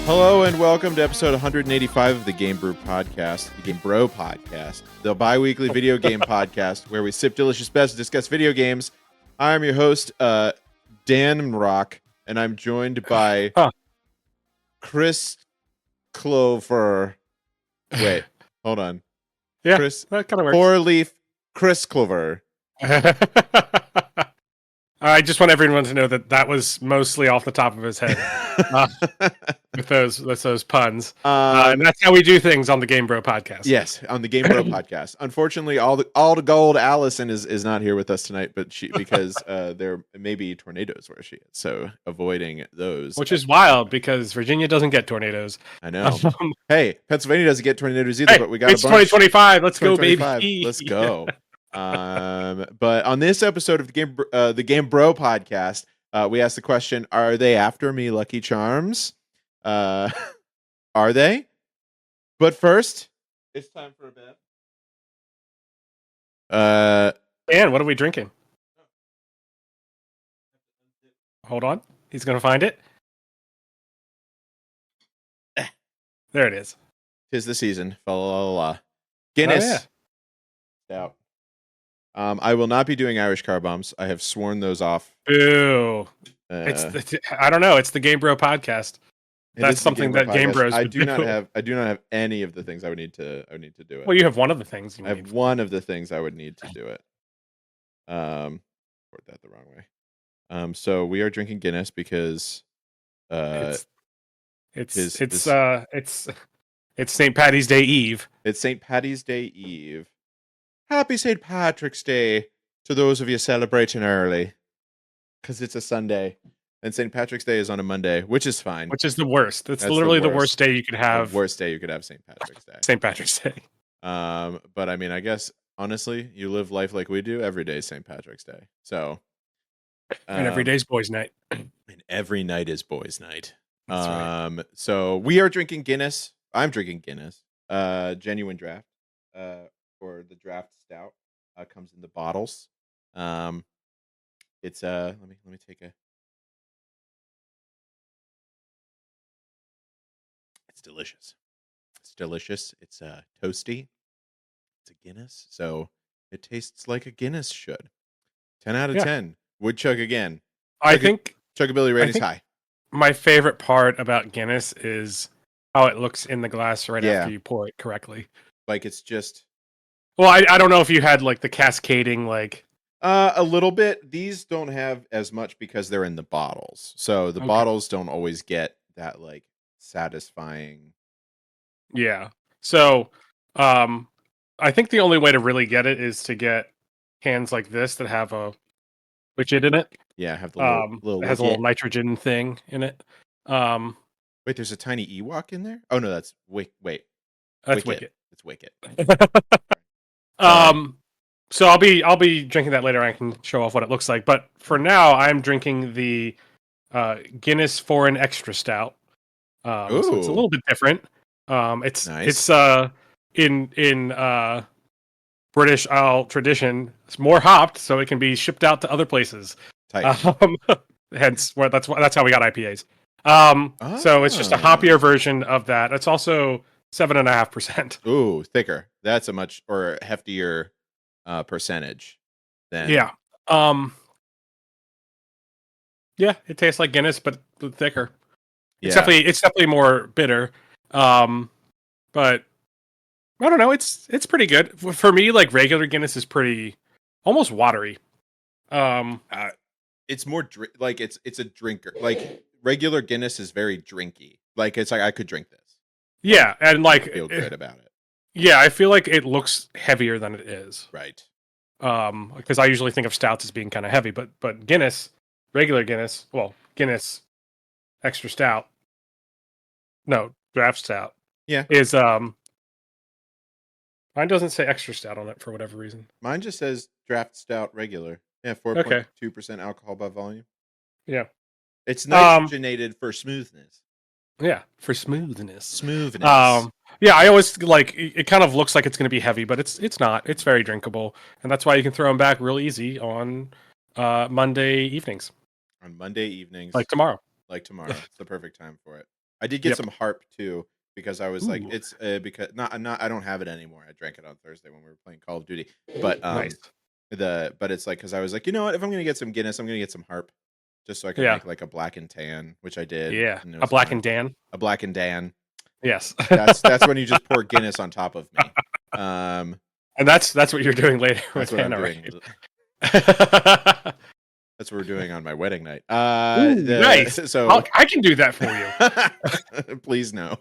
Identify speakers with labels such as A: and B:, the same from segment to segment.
A: Hello and welcome to episode 185 of the Game Brew Podcast, the Game Bro Podcast, the bi-weekly video game podcast where we sip delicious bets and discuss video games. I'm your host, Dan Rock, and I'm joined by Chris Clover. Wait, hold on.
B: Yeah,
A: Chris,
B: that kind of works.
A: Four-leaf Chris Clover.
B: I just want everyone to know that was mostly off the top of his head with those puns. And that's how we do things on the Game Bro Podcast.
A: Yes, on the Game Bro Podcast. Unfortunately, all the gold Allison is not here with us tonight, but because there may be tornadoes where she is, so avoiding those.
B: Which is wild because Virginia doesn't get tornadoes.
A: I know. Hey, Pennsylvania doesn't get tornadoes either, but we got
B: it's
A: a bunch.
B: 2025. Let's go, baby.
A: Let's go. But on this episode of the Game Bro Podcast, we asked the question: are they after me, Lucky Charms? Are they? But first, it's time for a bet.
B: And what are we drinking? Hold on, he's gonna find it. There it is.
A: 'Tis the season. Fa la la la. Guinness. Stout. I will not be doing Irish car bombs. I have sworn those off.
B: Boo. I don't know. It's the Game Bro Podcast. That's something that Game Bros.
A: I do not have any of the things I would need to do it.
B: Well, you have one of the things.
A: I have one of the things I would need to do it. Wrote that the wrong way. So we are drinking Guinness because
B: it's St. Paddy's Day Eve.
A: It's St. Paddy's Day Eve. Happy St. Patrick's Day to those of you celebrating early, because it's a Sunday, and St. Patrick's Day is on a Monday, which is fine.
B: Which is the worst. That's literally the worst day you could have.
A: The worst day you could have St. Patrick's Day.
B: St. Patrick's Day.
A: But I mean, I guess honestly, you live life like we do. Every day is St. Patrick's Day. So,
B: and every day's boys' night.
A: And every night is boys' night.
B: That's right.
A: So we are drinking Guinness. I'm drinking Guinness. Genuine draft. For the draft stout, comes in the bottles. It's let me take a. It's delicious. It's delicious. It's toasty. It's a Guinness, so it tastes like a Guinness should. 10 out of 10. Would chug again.
B: I think
A: chuggability rating's high.
B: My favorite part about Guinness is how it looks in the glass right after you pour it correctly.
A: Like it's just.
B: Well, I don't know if you had like the cascading like.
A: A little bit. These don't have as much because they're in the bottles. So the bottles don't always get that like satisfying.
B: Yeah. So, I think the only way to really get it is to get cans like this that have a widget in it.
A: Yeah, have the little
B: it has a little nitrogen thing in it.
A: Wait, there's a tiny Ewok in there? Oh no, that's wait.
B: That's Wicket.
A: It's Wicket.
B: So I'll be drinking that later. I can show off what it looks like. But for now, I'm drinking the Guinness Foreign Extra Stout. So it's a little bit different. It's nice. It's in British Isle tradition. It's more hopped, so it can be shipped out to other places. Hence, that's how we got IPAs. So it's just a hoppier version of that. It's also 7.5%.
A: Ooh, thicker. That's a much or heftier percentage. Then
B: yeah, it tastes like Guinness but thicker. It's definitely more bitter. But I don't know. It's pretty good for me. Like regular Guinness is pretty almost watery.
A: It's more like it's a drinker. Like regular Guinness is very drinky. Like it's like I could drink this.
B: Yeah, and like
A: feel good about it.
B: Yeah, I feel like it looks heavier than it is.
A: Right.
B: Because I usually think of stouts as being kind of heavy, but Guinness, regular Guinness, Guinness Extra Stout, no, Draft Stout, is mine doesn't say Extra Stout on it for whatever reason.
A: Mine just says Draft Stout regular. Yeah, 4.2% alcohol by volume.
B: Yeah,
A: it's nitrogenated for smoothness.
B: Yeah, for smoothness.
A: Yeah,
B: I always like it. Kind of looks like it's going to be heavy, but it's not. It's very drinkable, and that's why you can throw them back real easy on Monday evenings.
A: On Monday evenings,
B: like tomorrow.
A: It's the perfect time for it. I did get some harp too because I was like,
B: Ooh.
A: it's because not I don't have it anymore. I drank it on Thursday when we were playing Call of Duty, but
B: Nice.
A: but it's like because I was like, you know what? If I'm gonna get some Guinness, I'm gonna get some harp, just so I can
B: Yeah.
A: make like a black and tan, which I did.
B: Yeah.
A: And it
B: A
A: was
B: Black
A: fun.
B: and Dan.
A: A black and Dan.
B: Yes.
A: That's when you just pour Guinness on top of me.
B: And that's what you're doing later
A: That's
B: with
A: what I'm
B: Hannah,
A: doing.
B: right?
A: That's what we're doing on my wedding night.
B: Ooh, nice.
A: So
B: I can do that for you.
A: please no.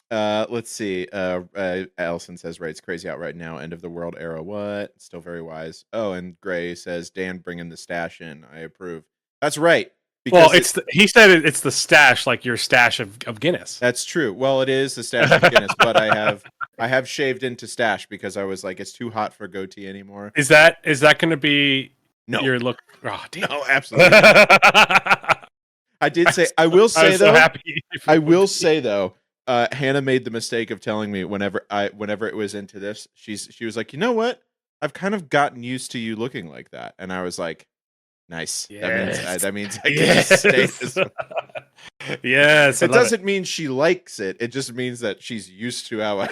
A: Let's see. Allison says, right, it's crazy out right now. End of the world era. What? Still very wise. Oh, and Gray says, Dan bringing the stash in. I approve. That's right.
B: Well, he said it's the stash, like your stash of Guinness.
A: That's true. Well, it is the stash of Guinness, but I have shaved into stash because I was like, it's too hot for goatee anymore.
B: Is that going to be your look? Oh, damn.
A: No, absolutely not. I did say. I will say though.
B: Happy
A: I will say though. Hannah made the mistake of telling me whenever it was into this, she was like, you know what? I've kind of gotten used to you looking like that, and I was like, nice.
B: Yes.
A: That means I can just stay this way.
B: Yes.
A: It doesn't mean she likes it. It just means that she's used to how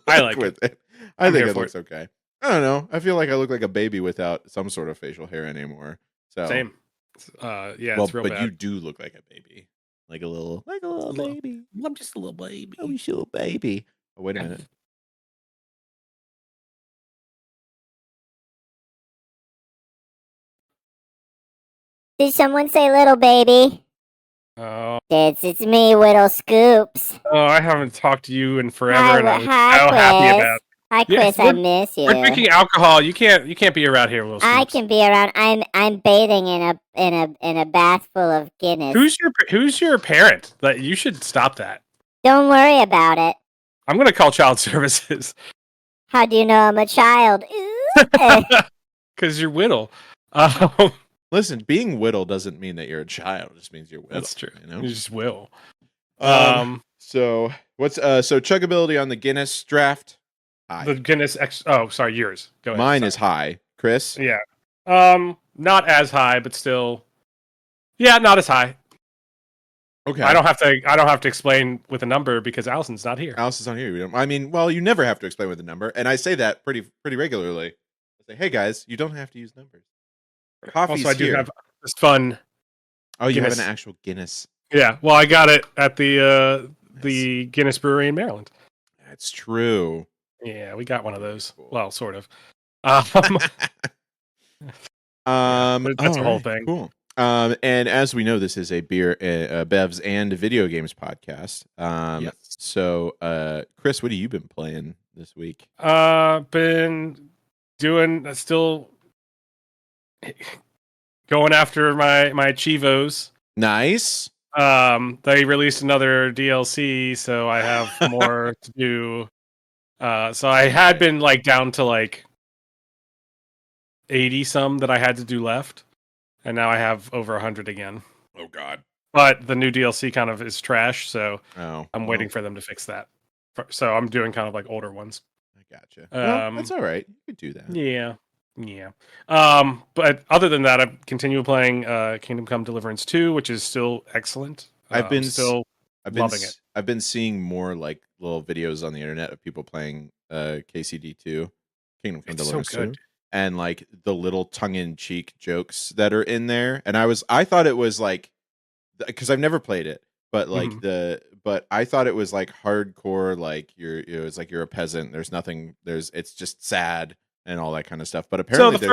A: I
B: like
A: with it. I think it looks okay. I don't know. I feel like I look like a baby without some sort of facial hair anymore. So
B: same.
A: Well,
B: it's real
A: but
B: bad.
A: you do look like a baby. Like a little baby.
B: I'm just a little baby.
A: Oh, you're a baby. Oh, wait a minute.
C: Did someone say little baby?
B: Oh.
C: It's me, Whittle Scoops.
B: Oh, I haven't talked to you in forever, and I'm so
C: Chris.
B: happy about it.
C: Hi, Chris. I miss you.
B: We're drinking alcohol. You can't be around here, Will Scoops.
C: I can be around. I'm bathing in a bath full of Guinness.
B: Who's your parent? That you should stop that.
C: Don't worry about it.
B: I'm gonna call child services.
C: How do you know I'm a child?
B: Because you're Whittle.
A: Listen, being Whittle doesn't mean that you're a child. It just means you're Whittle.
B: That's true.
A: You know?
B: You just will.
A: So what's so chuggability on the Guinness draft? High.
B: The Guinness sorry, yours. Go ahead.
A: Mine is high. Chris?
B: Yeah. Not as high, but still. Yeah, not as high.
A: Okay.
B: I don't have to explain with a number because Allison's not here.
A: Allison's not here. I mean, well, you never have to explain with a number, and I say that pretty regularly. I say, hey guys, you don't have to use numbers. Coffee's
B: also, I do
A: here.
B: have this fun.
A: Oh, you
B: Guinness.
A: have an actual Guinness.
B: Yeah, well, I got it at the Guinness Brewery in Maryland.
A: That's true.
B: Yeah, we got one of those.
A: Cool.
B: Well, sort of.
A: That's
B: a whole thing.
A: Cool. And as we know, this is a beer, bevs, and video games podcast.
B: Yes.
A: So, Chris, what have you been playing this week?
B: Been doing still going after my Chivos.
A: Nice.
B: They released another DLC, so I have more to do. So I had been like down to like 80 some that I had to do left, and now I have over 100 again.
A: Oh God!
B: But the new DLC kind of is trash, so I'm waiting
A: well.
B: for them to fix that. So I'm doing kind of like older ones.
A: I gotcha. Well, that's all right. You could do that.
B: Yeah. But other than that, I've continued playing Kingdom Come Deliverance 2, which is still excellent.
A: I've been
B: loving it.
A: I've been seeing more like little videos on the internet of people playing KCD 2, Kingdom Come Deliverance 2, and like the little tongue-in-cheek jokes that are in there. And I thought it was like, because I've never played it, but like but I thought it was like hardcore, like it's like you're a peasant. It's just sad and all that kind of stuff. But apparently,
B: so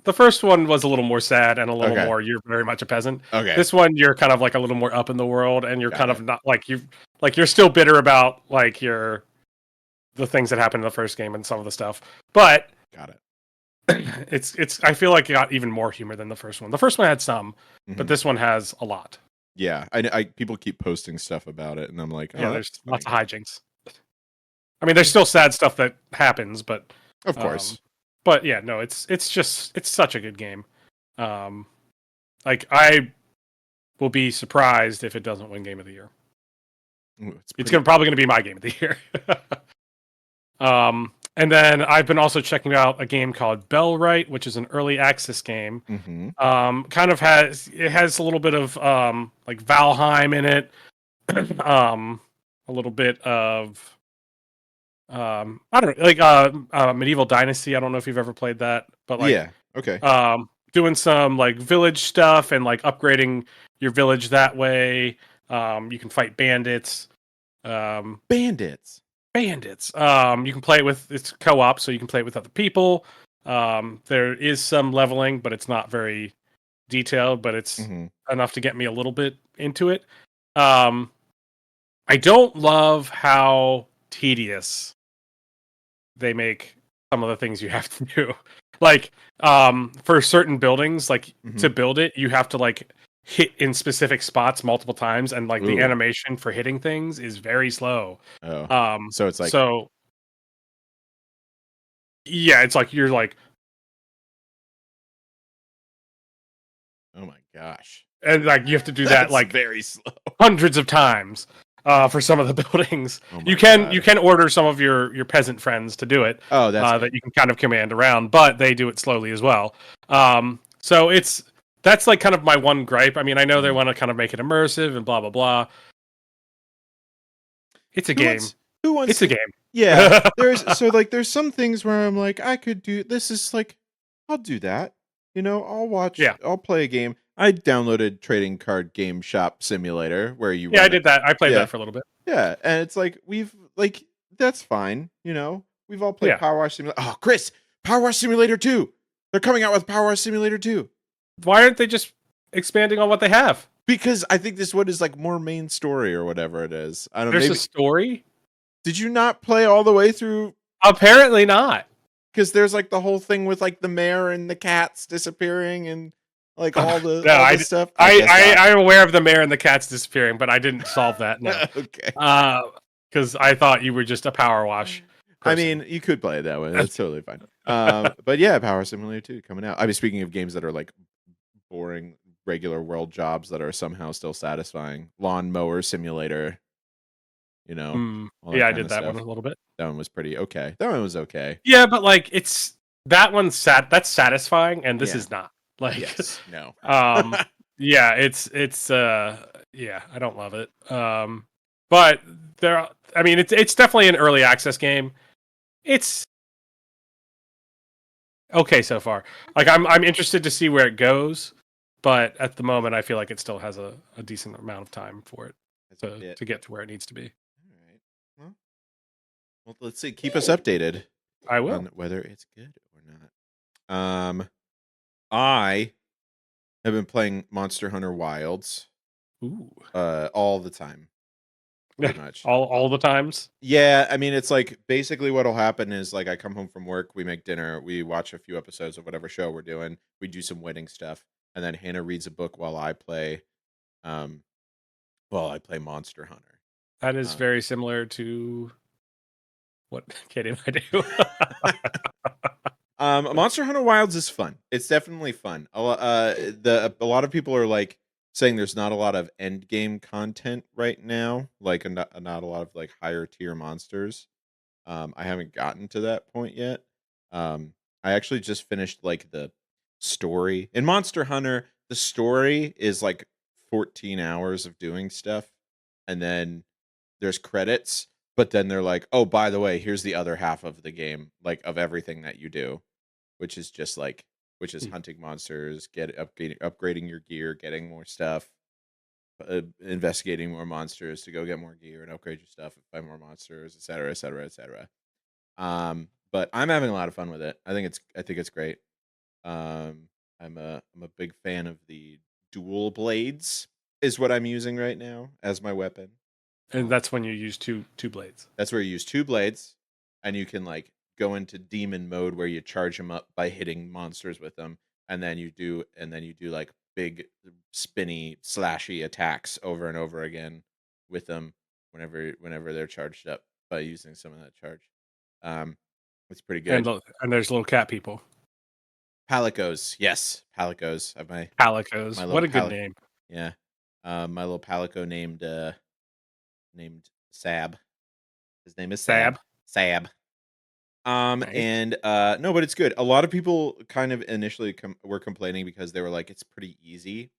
B: the first one was a little more sad and a little more. You're very much a peasant.
A: Okay.
B: This one, you're kind of like a little more up in the world, and you're kind of not like you're still bitter about like the things that happened in the first game and some of the stuff. But
A: got it.
B: It's. I feel like it got even more humor than the first one. The first one had some, but this one has a lot.
A: Yeah, I people keep posting stuff about it, and I'm like,
B: there's lots of hijinks. I mean, there's still sad stuff that happens, but.
A: Of course.
B: But yeah, no, it's such a good game. Like I will be surprised if it doesn't win Game of the Year.
A: Ooh,
B: it's probably going to be my Game of the Year. And then I've been also checking out a game called Bellwright, which is an early access game.
A: Mm-hmm.
B: Kind of has a little bit of like Valheim in it, a little bit of I don't know, like Medieval Dynasty. I don't know if you've ever played that, but like
A: Yeah. Okay.
B: doing some like village stuff and like upgrading your village that way. You can fight bandits.
A: Bandits.
B: You can play it with it's co-op, so you can play it with other people. There is some leveling, but it's not very detailed, but it's
A: Mm-hmm.
B: enough to get me a little bit into it. I don't love how tedious they make some of the things you have to do. Like, for certain buildings, like
A: Mm-hmm.
B: to build it, you have to like hit in specific spots multiple times, and like the
A: Ooh.
B: animation for hitting things is very slow.
A: Oh. So it's like
B: yeah, it's like you're like,
A: oh my gosh.
B: and like you have to do that
A: That's
B: like
A: very slow.
B: hundreds of times for some of the buildings.
A: Oh my
B: you can
A: God.
B: order some of your peasant friends to do it.
A: Oh, that's
B: That you can kind of command around, but they do it slowly as well. So that's like kind of my one gripe. I mean, I know they want to kind of make it immersive and blah blah blah. It's a game.
A: Who wants
B: It's a game.
A: Yeah. There's some things where I'm like, I could do this is like I'll do that. You know, I'll watch
B: Yeah.
A: I'll play a game. I downloaded Trading Card Game Shop Simulator where you
B: Yeah,
A: run
B: I did that. I played
A: Yeah.
B: that for a little bit.
A: Yeah, and it's like that's fine, you know. We've all played
B: Yeah.
A: Power Wash Simulator. Oh, Chris, Power Wash Simulator 2. They're coming out with Power Wash Simulator 2.
B: Why aren't they just expanding on what they have?
A: Because I think this one is like more main story or whatever it is. I don't know.
B: There's
A: Maybe
B: a story?
A: did you not play all the way through?
B: Apparently not.
A: Because there's like the whole thing with like the mayor and the cats disappearing and like all the
B: No,
A: all
B: I
A: this stuff.
B: I'm aware of the mayor and the cats disappearing, but I didn't solve that. No,
A: Okay.
B: Because I thought you were just a power wash.
A: I
B: person.
A: mean, you could play it that way. That's totally fine. But yeah, Power Simulator 2 coming out. I mean, speaking of games that are like boring regular world jobs that are somehow still satisfying, Lawnmower Simulator. You know, all that
B: Yeah, I
A: kinda
B: did that
A: stuff.
B: one a little bit.
A: That one was pretty okay. That one was okay.
B: Yeah, but like that one's that's satisfying, and this
A: Yeah.
B: is not. Like,
A: Yes. No.
B: yeah, it's yeah, I don't love it. But I mean, it's definitely an early access game. It's okay so far. Like, I'm interested to see where it goes, but at the moment, I feel like it still has a decent amount of time for it to get to where it needs to be.
A: All right. Well, let's see. Keep us updated.
B: I will.
A: On whether it's good or not. I have been playing Monster Hunter Wilds.
B: Ooh.
A: All the time. Pretty much.
B: all the times.
A: Yeah, I mean, it's like basically what'll happen is like I come home from work, we make dinner, we watch a few episodes of whatever show we're doing, we do some wedding stuff, and then Hannah reads a book while I play Monster Hunter.
B: That is very similar to what Katie and I do.
A: Monster Hunter Wilds is fun. It's definitely fun. A lot of people are like saying there's not a lot of end game content right now, like not a lot of like higher tier monsters. I haven't gotten to that point yet. I actually just finished like the story in Monster Hunter. The story is like 14 hours of doing stuff, and then there's credits. But then they're like, oh, by the way, here's the other half of the game, like of everything that you do, which is hunting monsters, upgrading your gear, getting more stuff, investigating more monsters to go get more gear and upgrade your stuff and find more monsters, etc., etc., etc. But I'm having a lot of fun with it. I think it's great. I'm a big fan of the dual blades is what I'm using right now as my weapon.
B: And that's when you use two blades.
A: That's where you use two blades, and you can like go into demon mode where you charge them up by hitting monsters with them, and then you do like big spinny slashy attacks over and over again with them whenever they're charged up by using some of that charge. It's pretty good.
B: And there's little cat people.
A: Palicos, yes, Palicos. I have my
B: Palicos. What a good name.
A: Yeah, my little Palico named Sab. His name is Sab. Sab.
B: Nice.
A: And no, but it's good. A lot of people kind of initially were complaining because they were like, it's pretty easy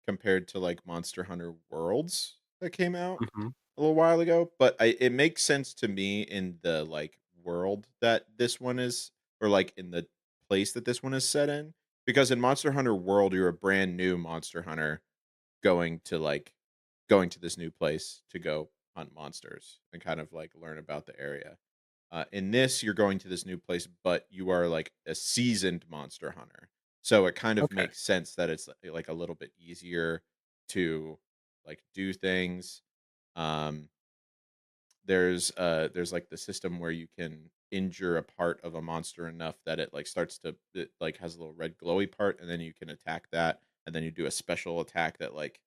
A: compared to like Monster Hunter Worlds that came out
B: Mhm.
A: a little while ago. But it makes sense to me in the like world that this one is, or like in the place that this one is set in, because in Monster Hunter World, you're a brand new Monster Hunter going to this new place to go hunt monsters and kind of like learn about the area. In this, you're going to this new place, but you are like a seasoned monster hunter. So it kind of
B: Okay.
A: makes sense that it's like a little bit easier to like do things. Um, there's like the system where you can injure a part of a monster enough that it like starts to it like has a little red glowy part, and then you can attack that, and then you do a special attack that like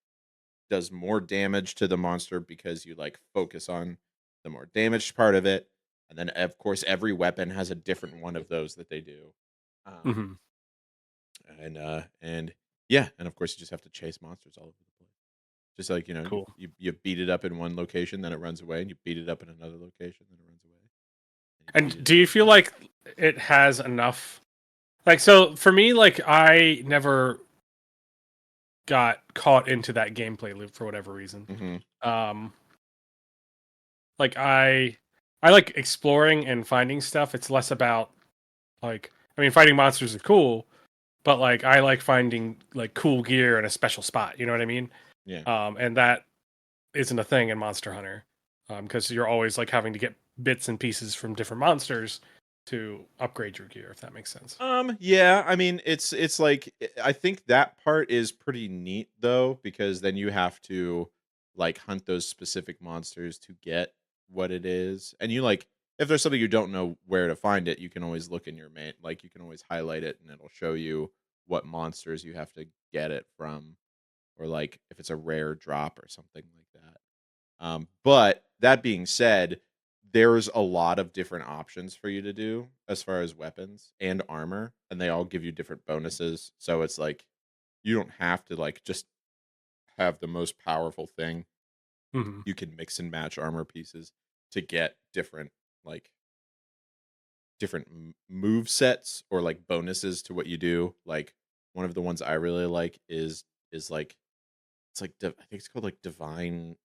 A: does more damage to the monster because you like focus on the more damaged part of it. And then of course every weapon has a different one of those that they do. Um
B: Mhm.
A: and yeah, and of course you just have to chase monsters all over the place. Just like,
B: Cool.
A: you beat it up in one location, then it runs away, and you beat it up in another location, then it runs away. And you beat
B: And
A: it
B: do you feel like it has enough? Like, so for me, like, I never got caught into that gameplay loop for whatever reason.
A: Mhm.
B: Um, like I like exploring and finding stuff. It's less about like, I mean, fighting monsters is cool, but like I like finding like cool gear in a special spot. You know what I mean?
A: Yeah.
B: And that isn't a thing in Monster Hunter, because you're always like having to get bits and pieces from different monsters to upgrade your gear. If that makes sense.
A: Yeah, I mean, it's like I think that part is pretty neat though, because then you have to like hunt those specific monsters to get what it is. And you like if there's something you don't know where to find it, you can always look in your main, like you can always highlight it and it'll show you what monsters you have to get it from, or like if it's a rare drop or something like that. But that being said, there's a lot of different options for you to do as far as weapons and armor, and they all give you different bonuses. So it's like you don't have to like just have the most powerful thing.
B: Hmm.
A: You can mix and match armor pieces to get different like different move sets or like bonuses to what you do. Like one of the ones I really like is like it's like I think it's called like divine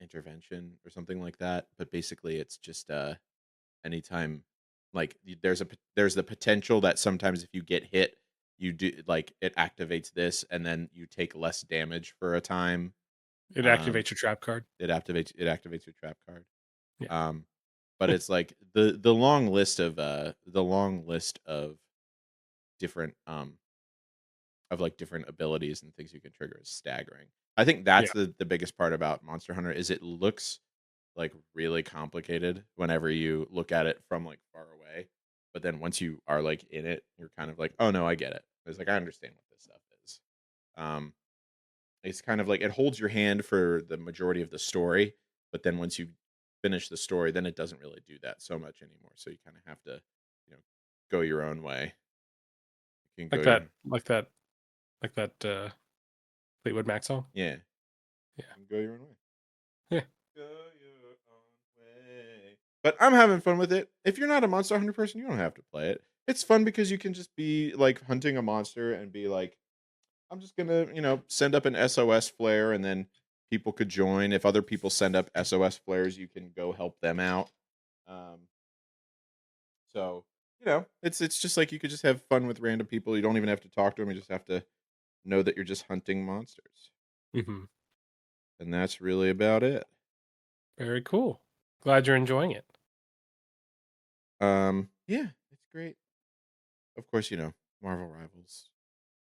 A: intervention or something like that, but basically it's just anytime like there's the potential that sometimes if you get hit, you do like it activates this and then you take less damage for a time.
B: It
A: um
B: activates your trap card.
A: it activates your trap card.
B: Yeah.
A: um but it's like the long list of different of like different abilities and things you can trigger is staggering. I think
B: Yeah.
A: that's the biggest part about Monster Hunter is it looks like really complicated whenever you look at it from like far away. But then once you are like in it, you're kind of like, oh no, I get it. It's like I understand what this stuff is. Um, it's kind of like it holds your hand for the majority of the story, but then once you finish the story, then it doesn't really do that so much anymore. So you kind of have to, go your own way. You can go
B: Like
A: your
B: that. Like that. Like that. Fleetwood Mac song.
A: yeah,
B: Yeah.
A: you can go your own way.
B: Yeah.
A: Go your own way. But I'm having fun with it. If you're not a Monster Hunter person, you don't have to play it. It's fun because you can just be like hunting a monster and be like, I'm just gonna, send up an SOS flare and then people could join. If other people send up SOS flares, you can go help them out. Um, so it's just like you could just have fun with random people. You don't even have to talk to them. You just have to know that you're just hunting monsters,
B: Hmm.
A: and that's really about it.
B: Very cool. Glad you're enjoying it.
A: Yeah, it's great. Of course, Marvel Rivals.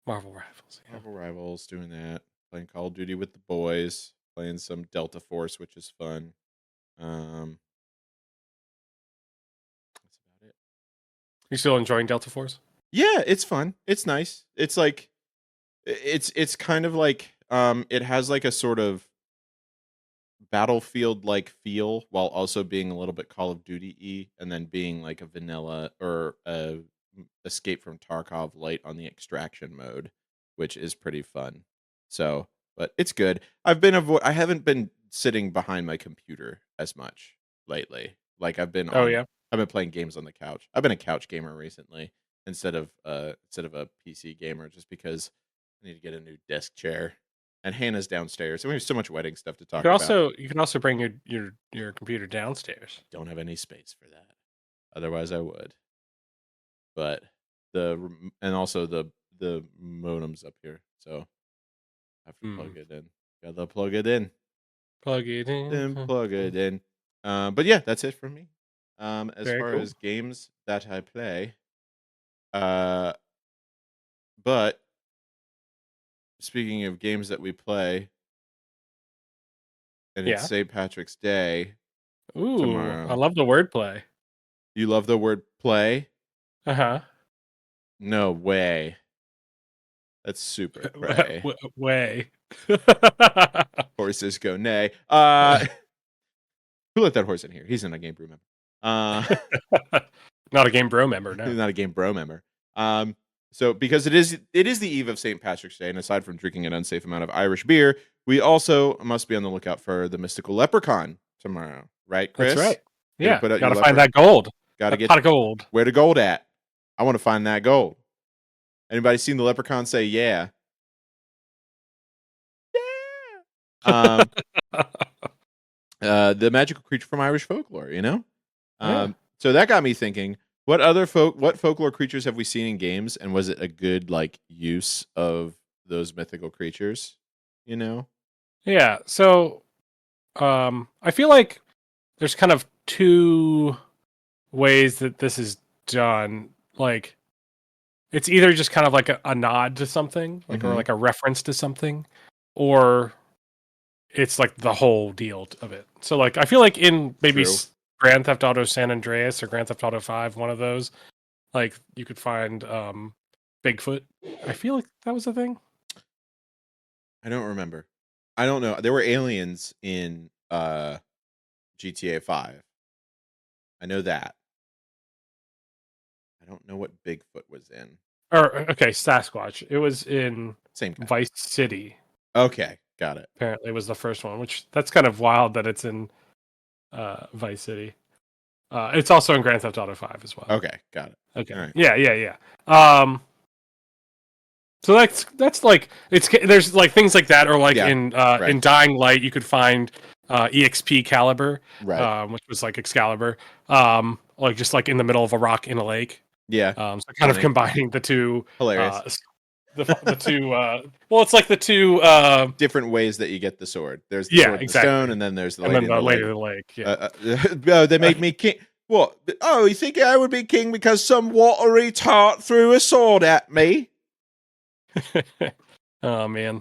B: Marvel Rivals. Yeah.
A: Marvel Rivals, doing that. Playing Call of Duty with the boys. Playing some Delta Force, which is fun. That's about it.
B: You still enjoying Delta Force?
A: Yeah, it's fun. It's nice. It's like it's kind of like it has like a sort of Battlefield like feel while also being a little bit Call of Duty y and then being like a vanilla or a Escape from Tarkov light on the extraction mode, which is pretty fun. So, but it's good. I haven't been sitting behind my computer as much lately. Like I've been
B: Oh
A: on
B: yeah.
A: I've been playing games on the couch. I've been a couch gamer recently instead of a PC gamer, just because I need to get a new desk chair. And Hannah's downstairs, and we have so much wedding stuff to talk about.
B: You can also bring your computer downstairs.
A: Don't have any space for that. Otherwise, I would. But and also the modem's up here, so I have to plug it in. Gotta plug it in.
B: Plug it in.
A: Then plug it in. But yeah, that's it for me. As
B: Very
A: far
B: cool.
A: as games that I play, but speaking of games that we play, and it's St. Patrick's Day.
B: Ooh,
A: tomorrow.
B: I love the wordplay.
A: You love the word play?
B: Uh-huh.
A: No way. That's super cray.
B: Way.
A: Horses go nay. Who let that horse in here? He's not a Game Brew member.
B: Not a Game Bro member, no.
A: He's not a Game Bro member. So because it is the eve of St. Patrick's Day, and aside from drinking an unsafe amount of Irish beer, we also must be on the lookout for the mystical leprechaun tomorrow, right, Chris?
B: That's right. Yeah,
A: put out
B: gotta
A: your
B: find that gold.
A: Gotta get
B: pot of gold.
A: Where the gold at? I want to find that gold. Anybody seen the leprechaun say yeah? Yeah. The magical creature from Irish folklore, you know? So that got me thinking, what folklore creatures have we seen in games, and was it a good use of those mythical creatures, you know?
B: Yeah. So I feel like there's kind of two ways that this is done. Like, it's either just kind of like a nod to something, or like a reference to something, or it's like the whole deal of it. So like, I feel like in maybe Grand Theft Auto San Andreas or Grand Theft Auto 5, one of those, like you could find Bigfoot. I feel like that was a thing.
A: I don't remember. I don't know. There were aliens in GTA 5. I know that. I don't know what Bigfoot was in.
B: Or okay, Sasquatch. It was in
A: same guy.
B: Vice City.
A: Okay, got it.
B: Apparently, it was the first one, which that's kind of wild that it's in Vice City. It's also in Grand Theft Auto 5 as well.
A: Okay, got it.
B: Okay,
A: right.
B: Yeah. So that's like there's like things like that, or like in Dying Light, you could find EXP Caliber,
A: right?
B: Which was like Excalibur, like just like in the middle of a rock in a lake.
A: Yeah.
B: So kind of combining the two.
A: Hilarious.
B: The two. Well, it's like the two
A: different ways that you get the sword. There's the sword in the stone, and then there's the lady in the lake.
B: Yeah.
A: They made me king. What? Oh, you think I would be king because some watery tart threw a sword at me?
B: Oh man.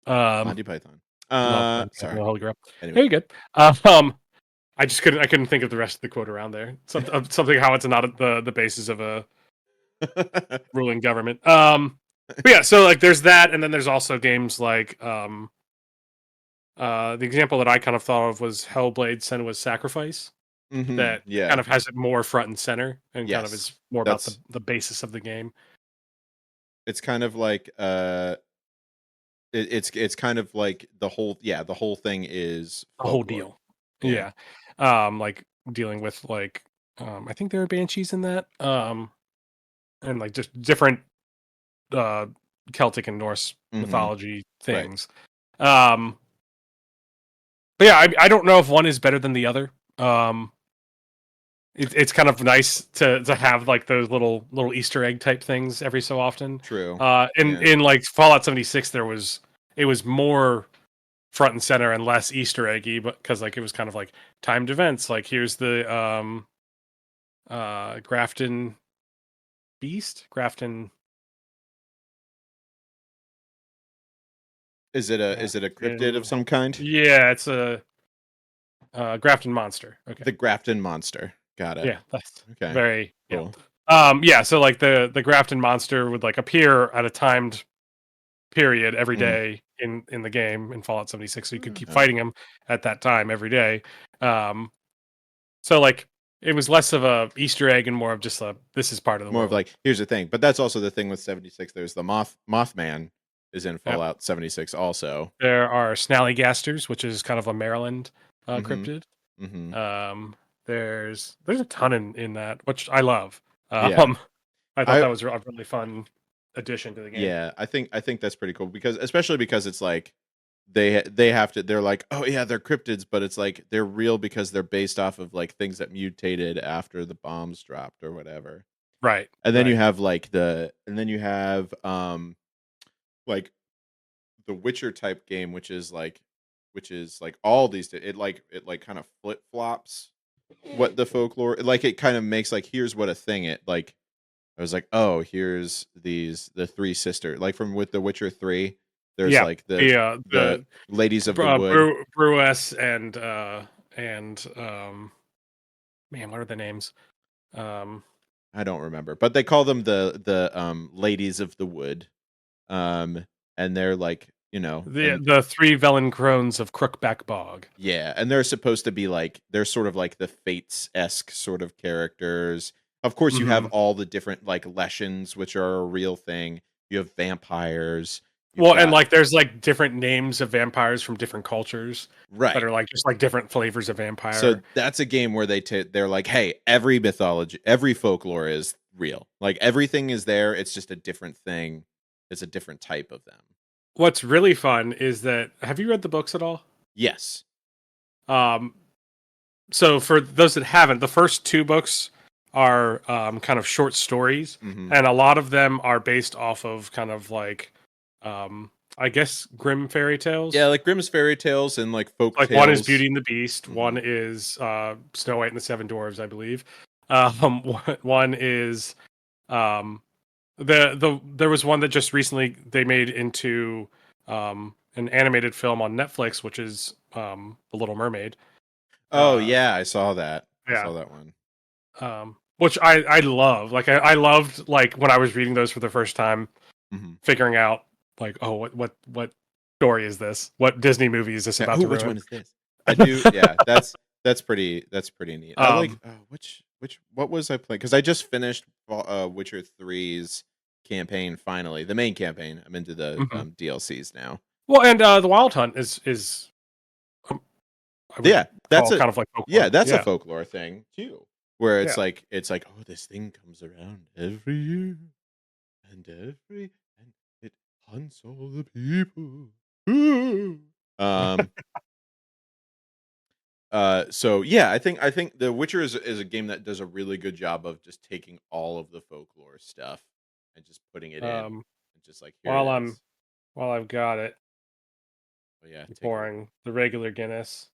A: Monty Python. Sorry.
B: Holy Grail.
A: Anyway.
B: Very good. I couldn't think of the rest of the quote around there. Something how it's not the basis of a ruling government. But yeah, so like there's that, and then there's also games like the example that I kind of thought of was Hellblade: Senua's Sacrifice. That kind of has it more front and center, and kind of is more about the basis of the game.
A: It's kind of like it's kind of like the whole thing is
B: the whole deal. Yeah. Like dealing with like I think there are banshees in that, and like just different Celtic and Norse mythology things. Right. But yeah, I don't know if one is better than the other. It's kind of nice to have like those little Easter egg type things every so often.
A: True.
B: In like Fallout 76, it was more front and center and less Easter eggy, but because like it was kind of like timed events. Like here's the Grafton Beast.
A: Is it a cryptid of some kind?
B: Yeah, it's a Grafton monster. Okay.
A: The Grafton monster. Got it.
B: Yeah, that's
A: okay.
B: Very
A: cool.
B: Yeah, so like the Grafton monster would like appear at a timed period every day in the game in Fallout 76, so you could keep fighting him at that time every day. So like it was less of a Easter egg and more of just this is part of the
A: more
B: world.
A: Of like here's the thing, but that's also the thing with 76. There's the Mothman is in Fallout 76 also.
B: There are Snallygasters, which is kind of a Maryland cryptid. There's a ton in that, which I love.
A: Yeah.
B: I thought that was a really fun addition to the game.
A: Yeah, I think that's pretty cool because especially because it's like they have to they're like, oh yeah, they're cryptids, but it's like they're real because they're based off of like things that mutated after the bombs dropped or whatever.
B: Right.
A: And then
B: right.
A: you have like like the Witcher type game, which is like all these it kind of flip flops what the folklore, like it kind of makes like, here's what a thing it like. I was like, oh, here's the three sisters, like from with The Witcher 3. There's like the ladies of the wood,
B: Bruess and man, what are the names?
A: I don't remember, but they call them the ladies of the wood, and they're like,
B: the three Velen crones of Crookback Bog.
A: Yeah, and they're supposed to be like, they're sort of like the Fates-esque sort of characters. Of course, you have all the different like Leshens, which are a real thing. You have vampires.
B: And like there's like different names of vampires from different cultures,
A: right?
B: That are like just like different flavors of vampire.
A: So that's a game where they're like, hey, every mythology, every folklore is real. Like everything is there. It's just a different thing. It's a different type of them.
B: What's really fun is that, have you read the books at all?
A: Yes.
B: So for those that haven't, the first two books are kind of short stories, and a lot of them are based off of kind of like, I guess, Grimm fairy tales.
A: Yeah, like Grimm's fairy tales and like folk
B: like
A: tales.
B: One is Beauty and the Beast, one is Snow White and the Seven Dwarves, I believe. One is there was one that just recently they made into an animated film on Netflix, which is The Little Mermaid.
A: Oh yeah, I saw that.
B: Yeah.
A: I saw that one.
B: Which I love. Like I loved like when I was reading those for the first time, figuring out like, oh, what story is this? What Disney movie is this about?
A: Which one is this? I do. Yeah, that's pretty neat. I like what was I playing? Because I just finished Witcher 3's campaign finally, the main campaign. I'm into the DLCs now.
B: Well, and the Wild Hunt is
A: that's
B: kind of like folklore.
A: Yeah, that's a folklore thing too, where it's like oh, this thing comes around every year, and it hunts all the people. So yeah, I think The Witcher is a game that does a really good job of just taking all of the folklore stuff and just putting it in, and just like,
B: while I've got it.
A: Oh yeah,
B: pouring the regular Guinness.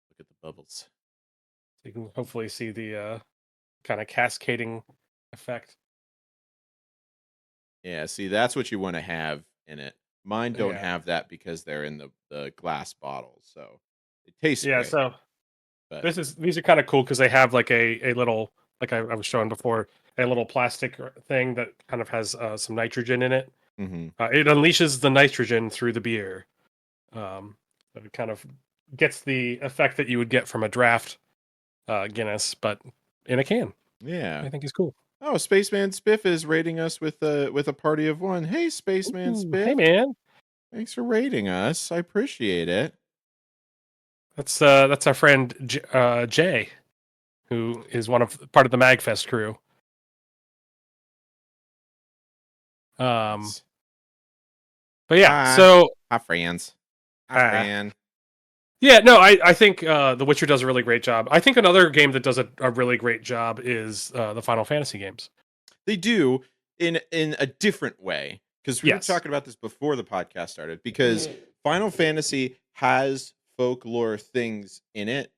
A: Look at the bubbles.
B: You can hopefully see the kind of cascading effect.
A: Yeah, see, that's what you want to have in it. Mine don't have that because they're in the glass bottles, so it tastes great.
B: So these are kind of cool because they have like a little, like I was showing before, a little plastic thing that kind of has some nitrogen in it. It unleashes the nitrogen through the beer. It kind of gets the effect that you would get from a draft Guinness, but in a can.
A: Yeah,
B: I think it's cool.
A: Oh, Spaceman Spiff is rating us with a party of one. Hey, Spaceman Spiff.
B: Hey, man.
A: Thanks for rating us. I appreciate it.
B: That's our friend Jay, who is part of the Magfest crew. But yeah, so
A: hi friends. Hi friend.
B: Yeah, no, I think The Witcher does a really great job. I think another game that does a really great job is the Final Fantasy games.
A: They do in a different way, because we were talking about this before the podcast started, because Final Fantasy has folklore things in it,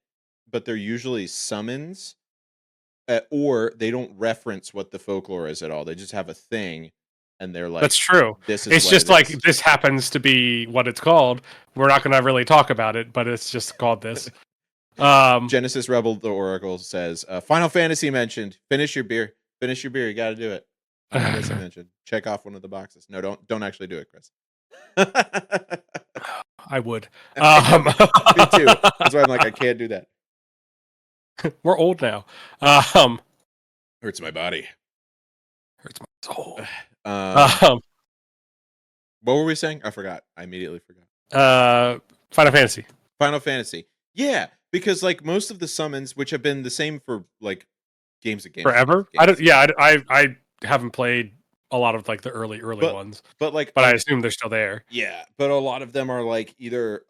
A: but they're usually summons, or they don't reference what the folklore is at all. They just have a thing. And they're like,
B: that's true.
A: This is
B: it's just like, this happens to be what it's called. We're not going to really talk about it, but it's just called this.
A: Genesis Rebel, the Oracle says, Final Fantasy mentioned. Finish your beer. You got to do it. Final Fantasy mentioned. Check off one of the boxes. No, don't actually do it, Chris.
B: I would.
A: Me too. That's why I'm like, I can't do that.
B: We're old now.
A: Hurts my body.
B: Hurts my soul.
A: What were we saying? I forgot. I immediately forgot.
B: Final Fantasy.
A: Final Fantasy. Yeah. because like most of the summons, which have been the same for like games of games
B: Forever.
A: games,
B: I don't. Yeah, I haven't played a lot of like the early
A: but
B: ones,
A: but like
B: but I assume they're still there.
A: yeah, but a lot of them are like either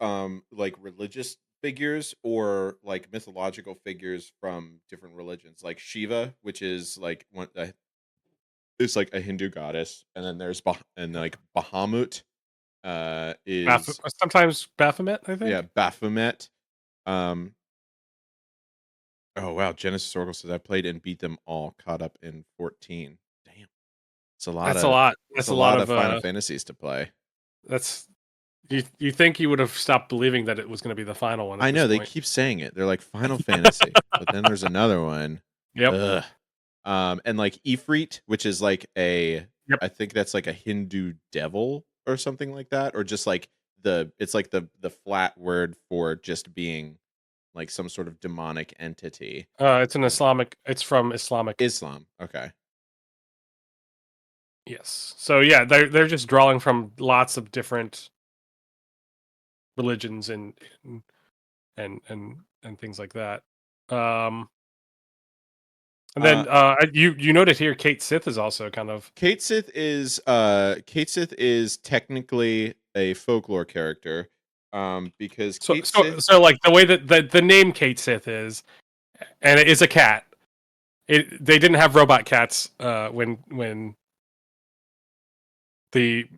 A: like religious figures or like mythological figures from different religions, like Shiva, which is like one is like a Hindu goddess, and then there's and like Bahamut is
B: Sometimes Baphomet, I think.
A: yeah Baphomet. Um, oh wow, Genesis Oracle says I played and beat them all, caught up in 14. Damn, it's a lot
B: That's
A: of
B: a lot.
A: that's
B: That's
A: a
B: a lot
A: lot
B: of
A: of Final Fantasies to play.
B: That's you think you would have stopped believing that it was going to be the final one. At
A: I know
B: this
A: they
B: point.
A: keep saying it. They're like Final Fantasy, but then there's another one.
B: Yep.
A: Ugh. And like Ifrit, which is like
B: Yep.
A: I think that's like a Hindu devil or something like that, or just like it's like the flat word for just being like some sort of demonic entity.
B: It's an Islamic. It's from Islamic.
A: Islam. Okay.
B: Yes. So yeah, they're just drawing from lots of different religions and things like that. And then you noted here Kate Sith is also kind of
A: Kate Sith is technically a folklore character. Because Kate Sith,
B: so like the way that the name Kate Sith is, and it is a cat. They didn't have robot cats when the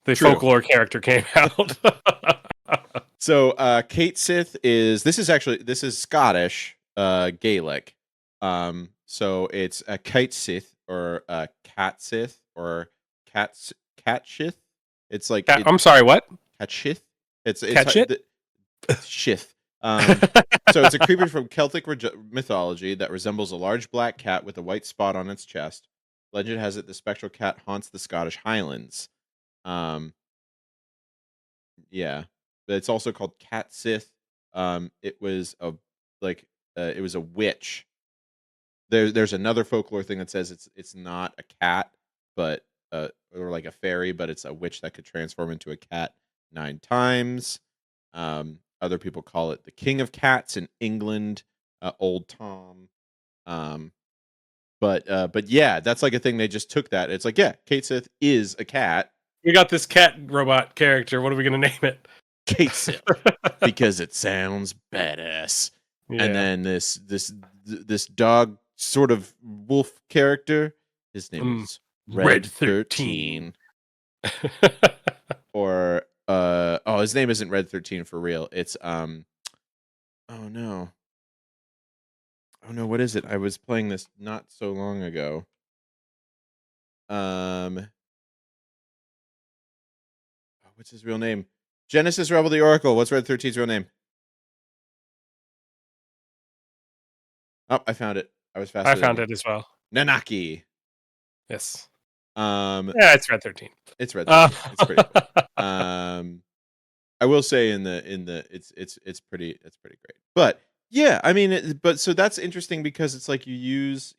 A: True.
B: folklore character came out.
A: So Kate Sith this is Scottish Gaelic. So it's a Kate Sith or a Cat Sith or Cat Shith. It's like
B: I'm sorry, what?
A: Cat Shith. It's
B: Cat shit?
A: Shith. So it's a creature from Celtic mythology that resembles a large black cat with a white spot on its chest. Legend has it the spectral cat haunts the Scottish Highlands. Yeah, but it's also called Cat Sith. It was a witch. There's another folklore thing that says it's not a cat, but or like a fairy, but it's a witch that could transform into a cat 9 times. Other people call it the King of Cats in England, Old Tom. But yeah, that's like a thing they just took that. It's like, yeah, Kate Sith is a cat.
B: We got this cat robot character. What are we gonna name it?
A: Kate Sith, because it sounds badass.
B: Yeah.
A: And then this dog sort of wolf character, his name is Red 13. Or his name isn't Red 13 for real. It's oh no, what is it? I was playing this not so long ago. What's his real name? Genesis Rebel the Oracle. What's Red 13's real name? Oh, I found it. I was faster.
B: I found it as well.
A: Nanaki.
B: Yes.
A: Yeah,
B: it's Red 13.
A: It's Red 13. It's pretty cool. I will say it's pretty great. But yeah, I mean, so that's interesting because it's like you use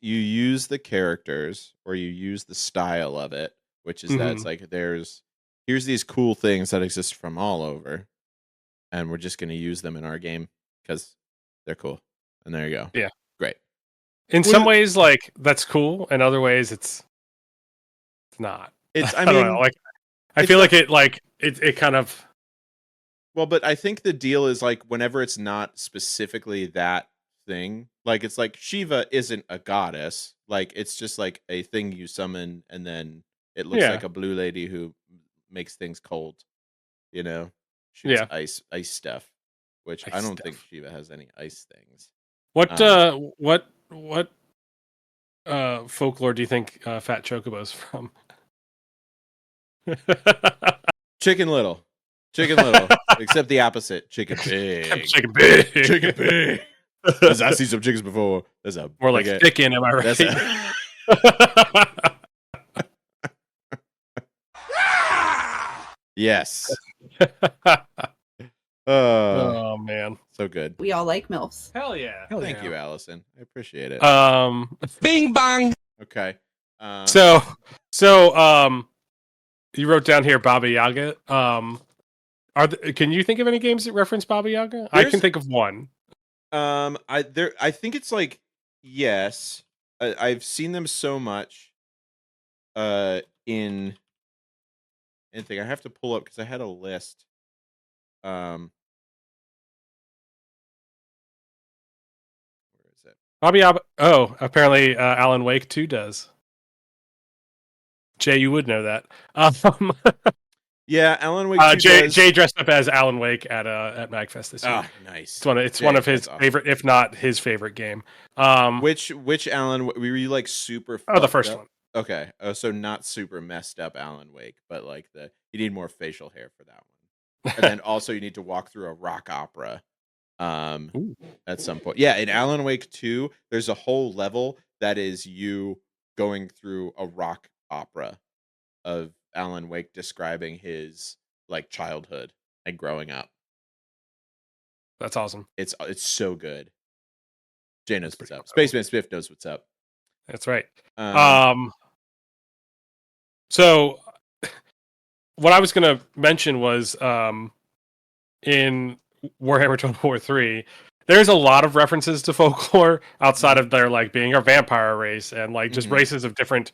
A: the characters or you use the style of it, which is that it's like here's these cool things that exist from all over, and we're just going to use them in our game because they're cool. And there you go.
B: Yeah,
A: great.
B: In some ways, like that's cool. In other ways, it's not. I mean, know, like I feel like it kind of.
A: Well, but I think the deal is like whenever it's not specifically that thing, like it's like Shiva isn't a goddess, like it's just like a thing you summon, and then it looks like a blue lady who makes things cold, shoots ice stuff, which I don't think Shiva has any ice things.
B: What folklore do you think Fat Chocobo's from?
A: Chicken Little, except the opposite. Chicken Big.
B: Chicken Big.
A: Chicken Big. I see some chickens before. There's a
B: more like chicken. Am I right?
A: Yes.
B: Oh man,
A: so good.
D: We all like MILFs.
B: Hell yeah.
A: Thank you, Allison. I appreciate it.
B: Bing bong.
A: Okay.
B: So you wrote down here Baba Yaga. Can you think of any games that reference Baba Yaga? I can think of one.
A: I think it's like yes. I've seen them so much. In anything, I have to pull up because I had a list. Um, where is it?
B: Oh, apparently Alan Wake 2 does. Jay, you would know that.
A: Yeah, Alan Wake 2
B: Jay
A: does.
B: dressed up as Alan Wake at MagFest this year.
A: Ah, nice.
B: It's one of his
A: That's awesome.
B: favorite, if not his favorite game.
A: Which Alan? Were you like super?
B: The first
A: up?
B: one.
A: Okay, so not super messed up Alan Wake, but like you need more facial hair for that one, and then also you need to walk through a rock opera.
B: Ooh.
A: At some point, yeah. In Alan Wake 2, there's a whole level that is you going through a rock opera of Alan Wake describing his like childhood and growing up.
B: That's awesome.
A: It's so good. Jay knows what's up.
B: Incredible.
A: Spaceman Spiff knows what's up.
B: That's right. So what I was going to mention was in Warhammer Total War 3, there's a lot of references to folklore outside of their like being a vampire race and like just races of different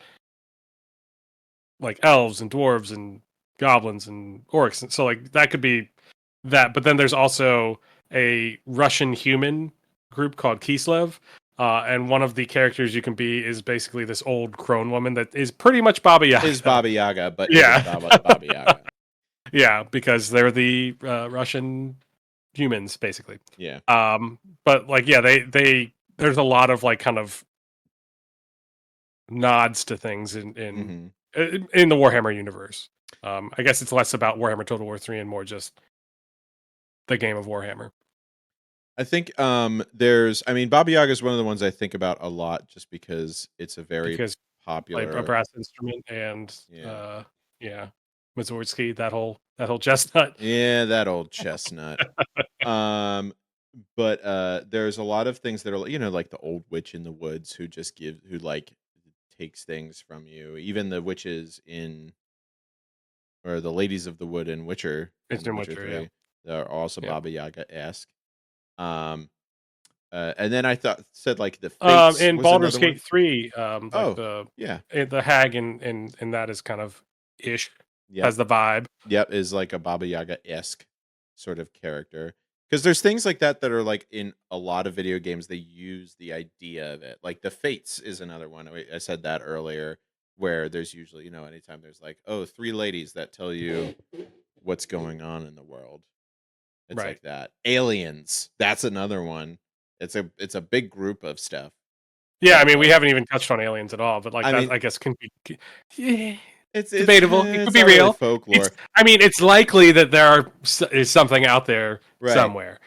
B: like elves and dwarves and goblins and orcs. And so like that could be that, but then there's also a Russian human group called Kislev. And one of the characters you can be is basically this old crone woman that is pretty much Baba Yaga.
A: Is Baba Yaga, but
B: yeah,
A: Baba Yaga.
B: Yeah, because they're the Russian humans, basically.
A: Yeah.
B: But like, yeah, they there's a lot of like kind of nods to things in the Warhammer universe. I guess it's less about Warhammer Total War 3 and more just the game of Warhammer.
A: I think Baba Yaga is one of the ones I think about a lot just because it's a very popular
B: like a brass instrument and Mazorsky, that whole chestnut.
A: Yeah, that old chestnut. But there's a lot of things that are like the old witch in the woods who takes things from you. Even the witches or the ladies of the wood in Witcher.
B: It's in Witcher
A: 3, they're also Baba Yaga-esque. And then I said like the Fates
B: in
A: was
B: Baldur's
A: another
B: Gate 3, the hag in that is kind of ish.
A: Yep.
B: Has the vibe.
A: Yep, is like a Baba Yaga-esque sort of character. Because there's things like that are like in a lot of video games, they use the idea of it. Like the Fates is another one. I said that earlier, where there's usually, anytime there's like, 3 ladies that tell you what's going on in the world. It's
B: right.
A: like that. Aliens, that's another one. It's a big group of stuff.
B: Yeah, I mean, we haven't even touched on aliens at all, but like I guess can be. Yeah. It's debatable. It could be real.
A: Really folklore.
B: It's likely that there is something out there somewhere.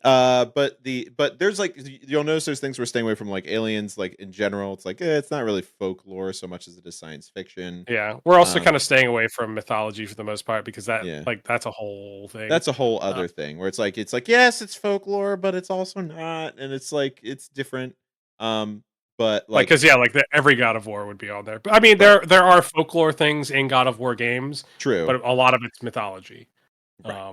A: But there's like you'll notice there's things we're staying away from, like aliens. Like in general, it's like it's not really folklore so much as it is science fiction.
B: Yeah, we're also kind of staying away from mythology for the most part because that's a whole thing.
A: That's a whole other thing where it's like yes, it's folklore, but it's also not, and it's like it's different. But
B: because every God of War would be on there. But I mean, there are folklore things in God of War games.
A: True,
B: but a lot of it's mythology.
A: Right.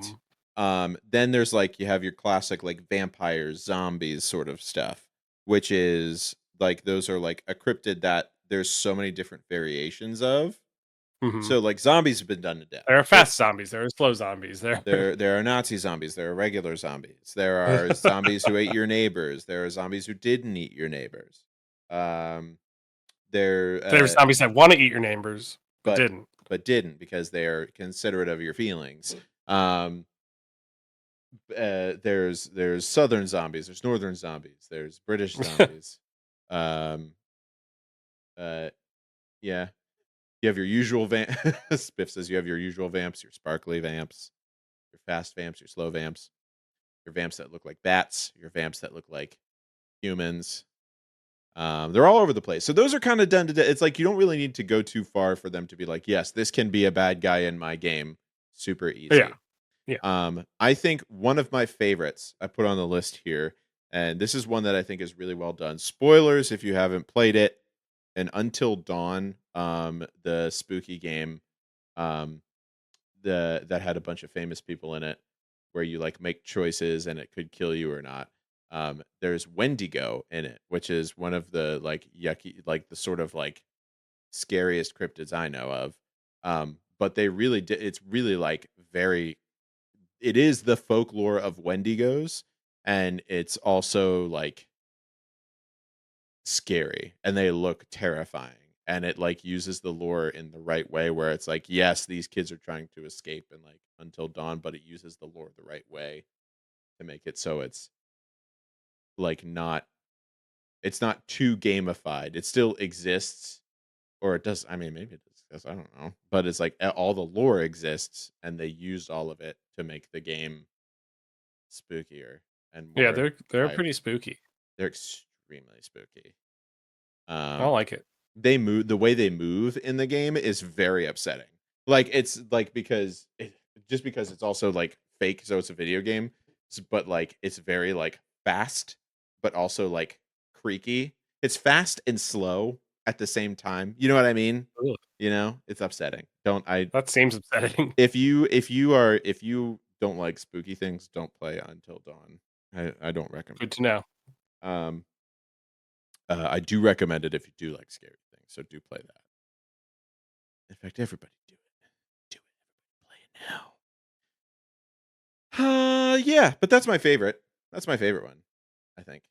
A: Then there's like you have your classic like vampires, zombies sort of stuff, which is like those are like a cryptid that there's so many different variations of.
B: Mm-hmm.
A: So like zombies have been done to death.
B: There are fast zombies. There are slow zombies. There
A: are Nazi zombies. There are regular zombies. There are zombies who ate your neighbors. There are zombies who didn't eat your neighbors.
B: There's zombies that want to eat your neighbors but
A: didn't because they are considerate of your feelings. There's southern zombies, there's northern zombies, there's British zombies. Yeah. You have your usual Spiff says you have your usual vamps, your sparkly vamps, your fast vamps, your slow vamps, your vamps that look like bats, your vamps that look like humans. They're all over the place. So those are kind of done to it's like you don't really need to go too far for them to be like, yes, this can be a bad guy in my game. Super easy.
B: Yeah.
A: I think one of my favorites I put on the list here, and this is one that I think is really well done. Spoilers if you haven't played it. And Until Dawn, the spooky game, that had a bunch of famous people in it. where you like make choices and it could kill you or not. There's Wendigo in it, which is one of the like yucky, like the sort of like scariest cryptids I know of. But they really did. It's really like very. It is the folklore of Wendigos, and it's also like scary, and they look terrifying. And it like uses the lore in the right way, where it's like, yes, these kids are trying to escape and like until dawn, but it uses the lore the right way to make it so it's like not. It's not too gamified. It still exists, or it does. I mean, maybe it does. I don't know, but it's like all the lore exists, and they used all of it to make the game spookier and
B: Yeah,
A: more.
B: they're pretty spooky.
A: They're extremely spooky.
B: I like it.
A: They move the way they move in the game is very upsetting. Like it's like because just because it's also like fake, so it's a video game, but like it's very like fast, but also like creaky. It's fast and slow at the same time. You know what I mean?
B: Really?
A: You know, it's upsetting. Don't I?
B: That seems upsetting.
A: If you don't like spooky things, don't play Until Dawn. I don't recommend.
B: Good to know.
A: I do recommend it if you do like scary things. So do play that. In fact, everybody do it. Do it. Play it now. Yeah, but that's my favorite. That's my favorite one, I think.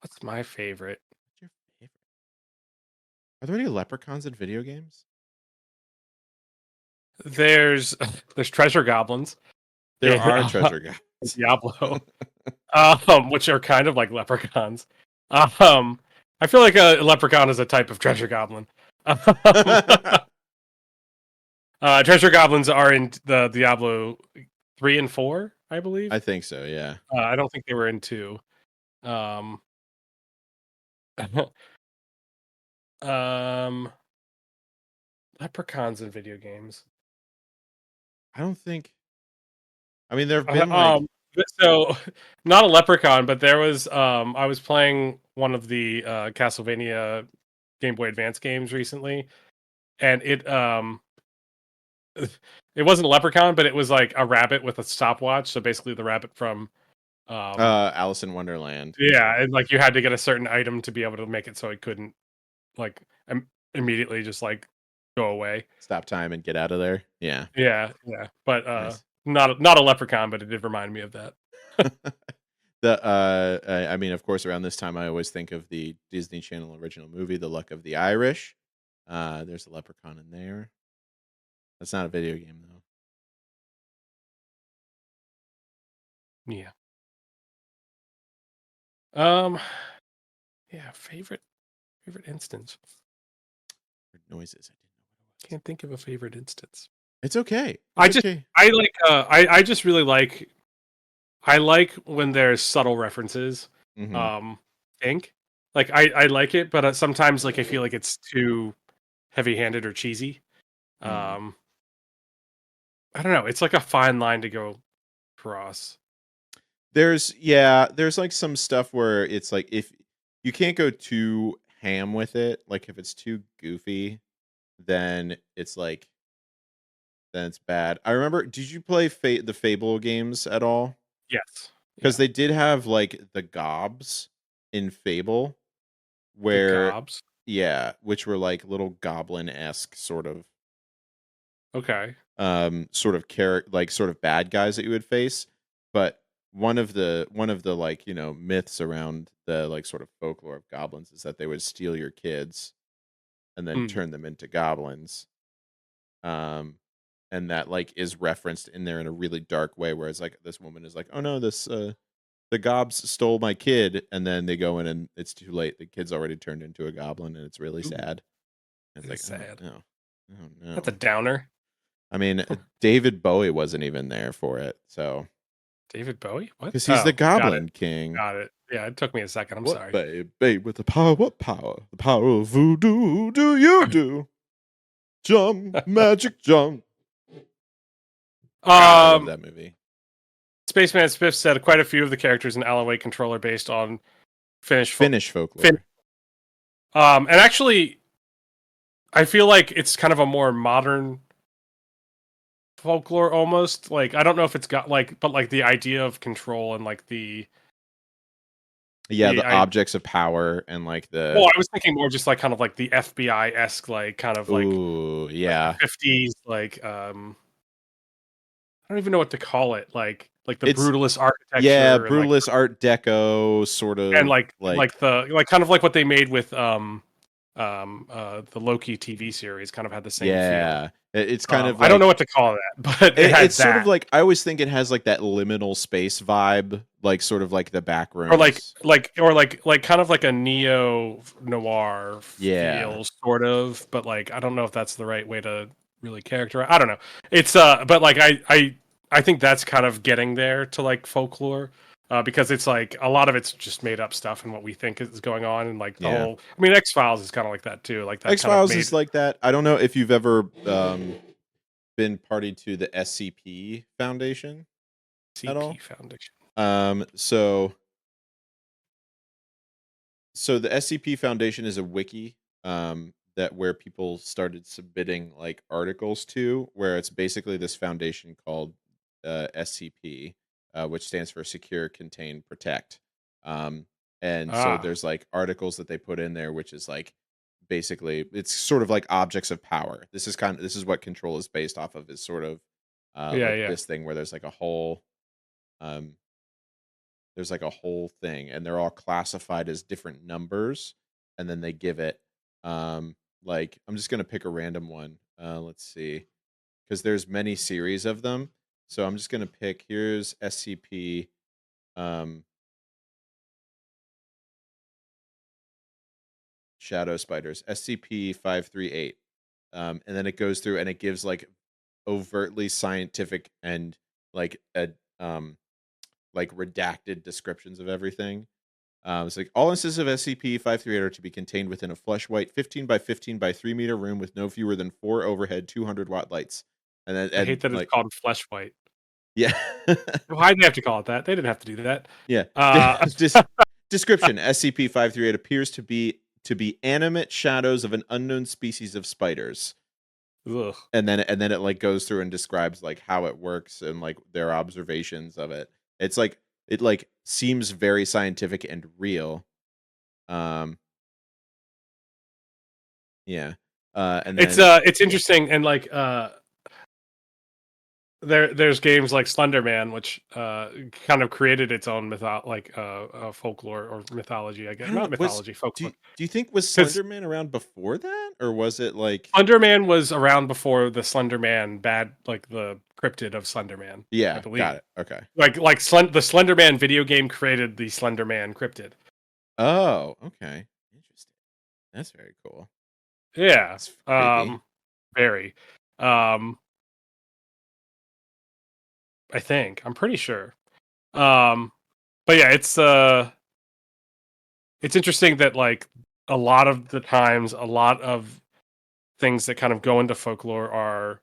B: What's my favorite?
A: What's your favorite? Are there any leprechauns in video games?
B: There's treasure goblins.
A: There are treasure goblins.
B: Diablo, which are kind of like leprechauns. I feel like a leprechaun is a type of treasure goblin. Treasure goblins are in the Diablo 3 and 4, I believe.
A: I think so, yeah.
B: I don't think they were in 2. Leprechauns in video games.
A: I don't think. I mean, there have been like.
B: So, not a leprechaun, but there was. I was playing one of the Castlevania Game Boy Advance games recently, and it wasn't a leprechaun, but it was like a rabbit with a stopwatch. So basically, the rabbit from
A: Alice in Wonderland.
B: Yeah, and like you had to get a certain item to be able to make it so it couldn't like immediately just like go away,
A: stop time, and get out of there. Yeah.
B: But
A: Nice.
B: not a leprechaun, but it did remind me of that.
A: I mean, of course, around this time, I always think of the Disney Channel original movie, The Luck of the Irish. There's a leprechaun in there. That's not a video game, though.
B: Yeah. Yeah. Favorite instance.
A: Noises. I didn't know what it was.
B: Can't think of a favorite instance.
A: It's okay.
B: I just really like. I like when there's subtle references. Think like I like it, but sometimes like I feel like it's too heavy-handed or cheesy. I don't know. It's like a fine line to go cross.
A: There's like some stuff where it's like if you can't go too ham with it, like if it's too goofy, then it's like then it's bad. I remember, did you play the Fable games at all?
B: Yes.
A: Because they did have like the gobs in Fable, where
B: Gobs?
A: Yeah, which were like little goblin-esque sort of
B: Okay.
A: sort of bad guys that you would face. But one of the like, you know, myths around the like sort of folklore of goblins is that they would steal your kids and then turn them into goblins. And that like is referenced in there in a really dark way, where it's like this woman is like, oh no, this the gobs stole my kid, and then they go in and it's too late. The kid's already turned into a goblin, and it's really sad. And
B: it's
A: like,
B: sad.
A: Oh no.
B: That's a downer.
A: I mean, David Bowie wasn't even there for it, so.
B: David Bowie? What?
A: Because he's the Goblin King.
B: Got it. Yeah, it took me a second. I'm sorry.
A: Babe, with the power, what power? The power of voodoo do you do? Jump, magic jump. I love that movie.
B: Spaceman Spiff said quite a few of the characters in Alan Wake Control are based on Finnish
A: folklore.
B: And actually, I feel like it's kind of a more modern folklore almost. Like I don't know if it's got like, but like the idea of control and like the
A: objects of power and like
B: well, I was thinking more just like kind of like the FBI-esque, like kind of like
A: ooh, yeah.
B: 50s, like I don't even know what to call it. Like the
A: It's
B: brutalist architecture,
A: yeah,
B: and like
A: brutalist Art Deco sort of
B: like the like kind of like what they made with the Loki TV series kind of had the same feel.
A: yeah. It's kind of
B: I don't know what to call that, but
A: it's sort of like I always think it has like that liminal space vibe, like sort of like the back rooms.
B: or like kind of like a neo noir
A: Yeah.
B: feel, sort of. But like I don't know if that's the right way to really characterize. I don't know. It's but like I think that's kind of getting there to like folklore. Because it's like a lot of it's just made up stuff and what we think is going on, and like the whole. I mean, X-Files is kind of like that too. Like that
A: X-Files
B: kind of
A: is like that. I don't know if you've ever been party to the SCP Foundation at all.
B: Foundation.
A: So the SCP Foundation is a wiki that where people started submitting like articles to, where it's basically this foundation called SCP, which stands for Secure, Contain, Protect. So there's like articles that they put in there, which is like basically it's sort of like objects of power. This is what Control is based off of, is sort of this thing where there's like a whole thing, and they're all classified as different numbers, and then they give it like I'm just gonna pick a random one. Let's see, because there's many series of them, so I'm just gonna pick. Here's SCP. Shadow spiders, SCP-538, and then it goes through and it gives like overtly scientific and like like redacted descriptions of everything. It's like all instances of SCP-538 are to be contained within a flesh white 15 by 15 by 3 meter room with no fewer than 4 overhead 200-watt lights. And then
B: I hate that it's called flesh white.
A: Yeah.
B: Why'd they have to call it that? They didn't have to do that.
A: Yeah. Description: SCP-538 appears to be animate shadows of an unknown species of spiders.
B: Ugh.
A: And then it like goes through and describes like how it works and like their observations of it. It's like it like seems very scientific and real. Yeah. And then
B: it's interesting, and like there's games like Slender Man, which kind of created its own folklore or mythology, I guess. Not mythology, folklore.
A: Do you think was Slender Man around before that, or was it like
B: Slender Man was around before the Slender Man like the cryptid of Slender Man?
A: Yeah,
B: I believe.
A: got it. Okay.
B: The Slender Man video game created the Slender Man cryptid.
A: Oh, okay. Interesting. That's very cool.
B: Yeah.
A: That's creepy.
B: Very. I think. I'm pretty sure. But yeah, it's interesting that like a lot of the times, a lot of things that kind of go into folklore are.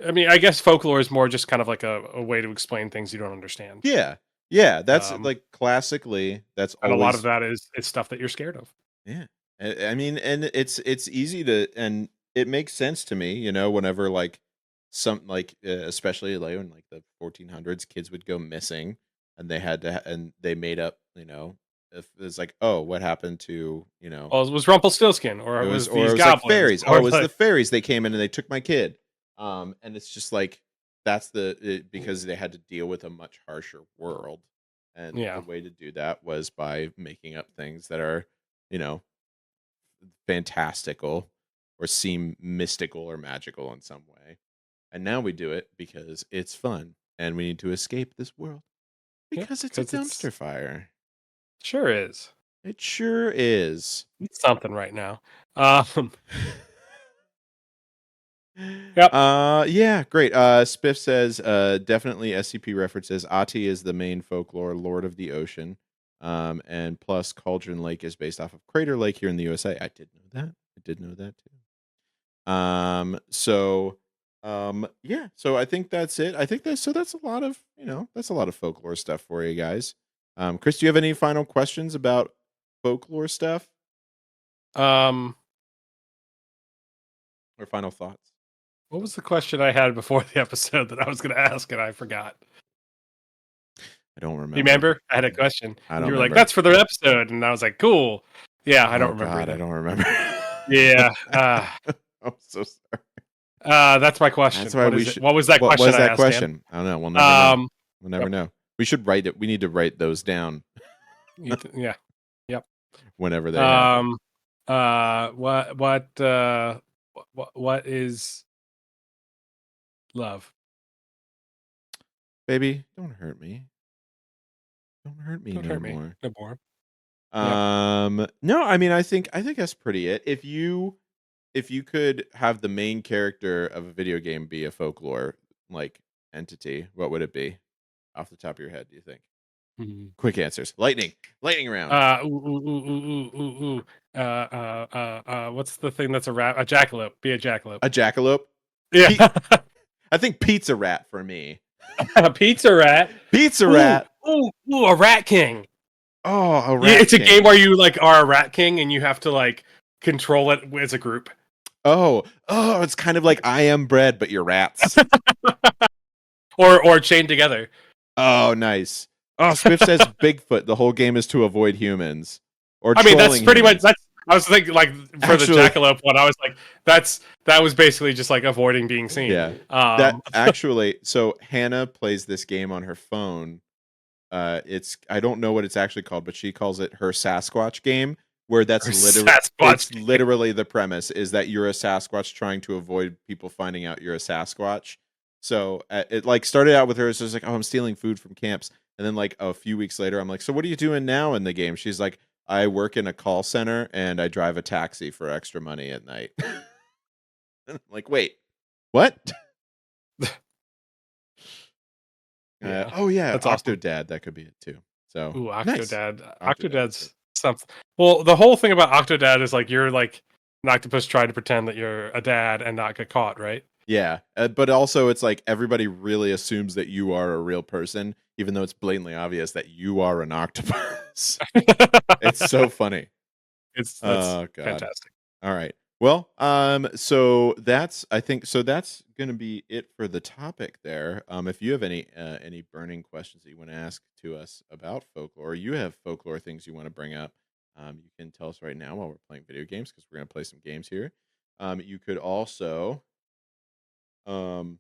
B: I mean, I guess folklore is more just kind of like a way to explain things you don't understand.
A: Yeah. That's like classically. That's
B: and
A: always...
B: a lot of that is stuff that you're scared of.
A: Yeah, I mean, and it's easy to, and it makes sense to me, whenever like some like especially like in like the 1400s, kids would go missing, and they had to, and they made up, if it's like, oh, what happened to,
B: Oh, it was Rumpelstiltskin, or it was these goblins,
A: like fairies. Oh, it was
B: like...
A: the fairies. They came in and they took my kid. And it's just like that's because they had to deal with a much harsher world, and the way to do that was by making up things that are, fantastical or seem mystical or magical in some way. And now we do it because it's fun and we need to escape this world because it's a dumpster fire.
B: Sure is.
A: It sure is.
B: It's something right now.
A: Yep. Yeah, great. Spiff says definitely SCP references. Ati is the main folklore lord of the ocean. And plus Cauldron Lake is based off of Crater Lake here in the USA. I did know that too. Yeah, so I think that's it. I think that's a lot of, that's a lot of folklore stuff for you guys. Chris, do you have any final questions about folklore stuff? Or final thoughts?
B: What was the question I had before the episode that I was going to ask and I forgot?
A: I don't remember.
B: You remember? I had a question.
A: I
B: And
A: don't
B: you were like,
A: remember.
B: "That's for the episode," and I was like, "Cool." Yeah, I don't remember.
A: God, I don't remember.
B: Yeah.
A: I'm so sorry.
B: That's my question.
A: That's why
B: what
A: we
B: is it?
A: should.
B: What was that
A: What
B: question?
A: was
B: I
A: that
B: asked,
A: question?
B: Dan?
A: I don't know. We'll never know. We'll never
B: Yep.
A: know. We should write it. We need to write those down
B: Yeah. Yep.
A: whenever they happen.
B: What is love?
A: Baby, don't hurt me. Don't hurt me
B: Don't
A: no
B: hurt me
A: more.
B: no more.
A: No, I mean, I think that's pretty it. If you could have the main character of a video game be a folklore like entity, what would it be? Off the top of your head, do you think? Quick answers. Lightning round.
B: What's the thing that's a rat? A jackalope. Be a jackalope.
A: A jackalope.
B: Yeah.
A: I think pizza rat for me.
B: A pizza rat.
A: Pizza rat.
B: Ooh, a rat king.
A: Oh, a rat.
B: Yeah, it's
A: king.
B: a game where you like are a rat king and you have to like control it as a group.
A: Oh, it's kind of like I Am Bread, but you're rats.
B: or chained together.
A: Oh, nice. Oh, Swift says Bigfoot. The whole game is to avoid humans. Or
B: I mean, that's pretty
A: humans.
B: much. I was thinking, like, for the jackalope one, I was like, that was basically just like avoiding being seen.
A: Yeah. That actually. So Hannah plays this game on her phone. I don't know what it's actually called, but she calls it her Sasquatch game. Where that's literally the premise is that you're a Sasquatch trying to avoid people finding out you're a Sasquatch. So it like started out with her. So it's like, oh, I'm stealing food from camps. And then like a few weeks later, I'm like, so what are you doing now in the game? She's like, I work in a call center and I drive a taxi for extra money at night. I'm like, wait, what?
B: Yeah.
A: Oh yeah,
B: that's
A: Octodad. That could be it too. So
B: Octodad.
A: Nice.
B: Octodad's something. Well, the whole thing about Octodad is like you're like an octopus trying to pretend that you're a dad and not get caught, right?
A: Yeah, but also it's like everybody really assumes that you are a real person, even though it's blatantly obvious that you are an octopus. It's so funny.
B: That's fantastic.
A: All right. Well, so that's gonna be it for the topic there. If you have any burning questions that you want to ask to us about folklore, or you have folklore things you want to bring up, you can tell us right now while we're playing video games because we're gonna play some games here. You could also go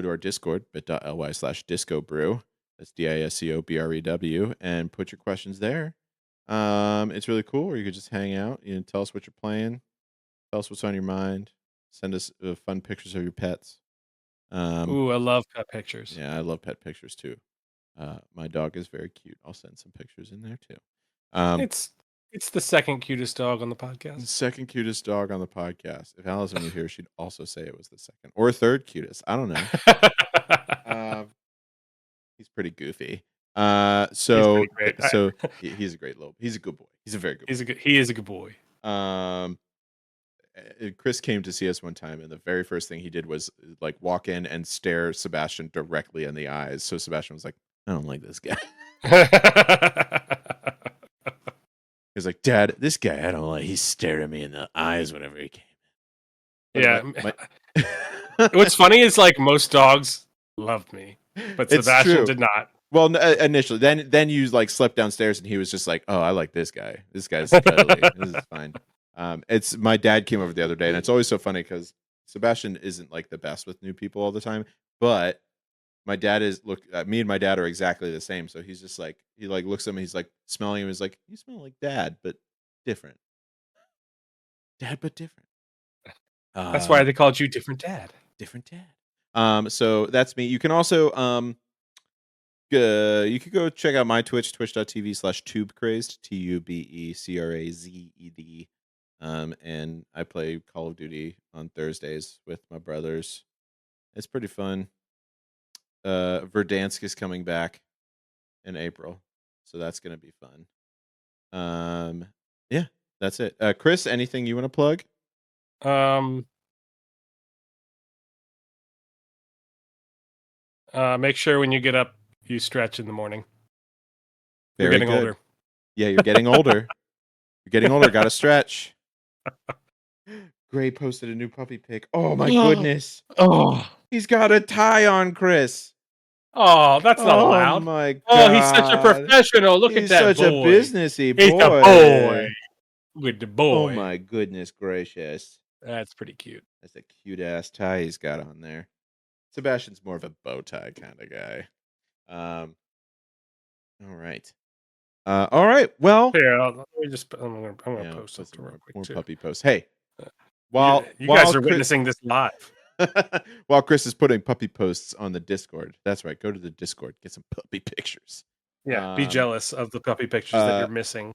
A: to our Discord, bit.ly/discobrew. That's DISCOBREW, and put your questions there. It's really cool. Or you could just hang out and tell us what you're playing, tell us what's on your mind, send us fun pictures of your pets.
B: Ooh, I love pet pictures.
A: Yeah, I love pet pictures too. My dog is very cute. I'll send some pictures in there too.
B: It's the second cutest dog on the podcast.
A: The second cutest dog on the podcast. If Allison were here, she'd also say it was the second or third cutest. I don't know. He's pretty goofy. So he's a great little. He's a good boy. He's a very good boy.
B: He is a good boy.
A: Chris came to see us one time, and the very first thing he did was like walk in and stare Sebastian directly in the eyes. So Sebastian was like, "I don't like this guy." He's like, "Dad, this guy, I don't like. He stared at me in the eyes whenever he came in."
B: Yeah. What's funny is like most dogs loved me, but Sebastian did not.
A: Well, initially, then you like slept downstairs, and he was just like, "Oh, I like this guy. This guy's totally. This is fine." It's my dad came over the other day, and it's always so funny because Sebastian isn't like the best with new people all the time, but my dad is me and my dad are exactly the same. So he's just like he like looks at me, he's like smelling him, he's like, "You smell like dad, but different. Dad, but different."
B: That's why they called you Different Dad.
A: Different Dad. So that's me. You can also you could go check out my Twitch, twitch.tv/tubecrazed, TUBECRAZED. And I play Call of Duty on Thursdays with my brothers. It's pretty fun. Verdansk is coming back in April, so that's gonna be fun. Yeah, that's it. Chris, anything you want to plug?
B: Make sure when you get up, you stretch in the morning.
A: Very
B: you're getting
A: good.
B: older.
A: Yeah, you're getting older. You're getting older. Got to stretch. Gray posted a new puppy pic. Oh my goodness.
B: Oh,
A: He's got a tie on, Chris.
B: oh, that's not
A: Oh
B: allowed.
A: my god.
B: Oh, he's such a professional. Look
A: He's
B: at that
A: such a
B: boy.
A: businessy boy.
B: He's a boy. With the boy.
A: Oh my goodness gracious.
B: That's pretty cute.
A: That's a cute ass tie he's got on there. Sebastian's more of a bow tie kind of guy. All right. All right. Well,
B: Here, let me just. I'm gonna
A: yeah,
B: post
A: put
B: something
A: some
B: real quick
A: more
B: too.
A: puppy posts. Hey, while
B: you guys are
A: Chris,
B: witnessing this live.
A: while Chris is putting puppy posts on the Discord. That's right. Go to the Discord. Get some puppy pictures.
B: Yeah, be jealous of the puppy pictures that you're missing.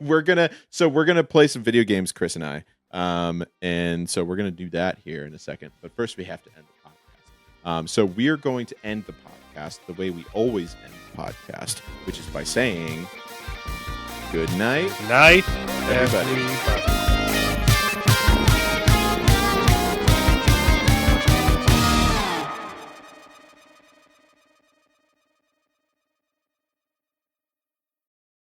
A: we're gonna play some video games, Chris and I. And so we're gonna do that here in a second. But first, we have to end the podcast. So we're going to end the podcast the way we always end the podcast, which is by saying good night,
B: Night,
A: everybody.
B: everybody.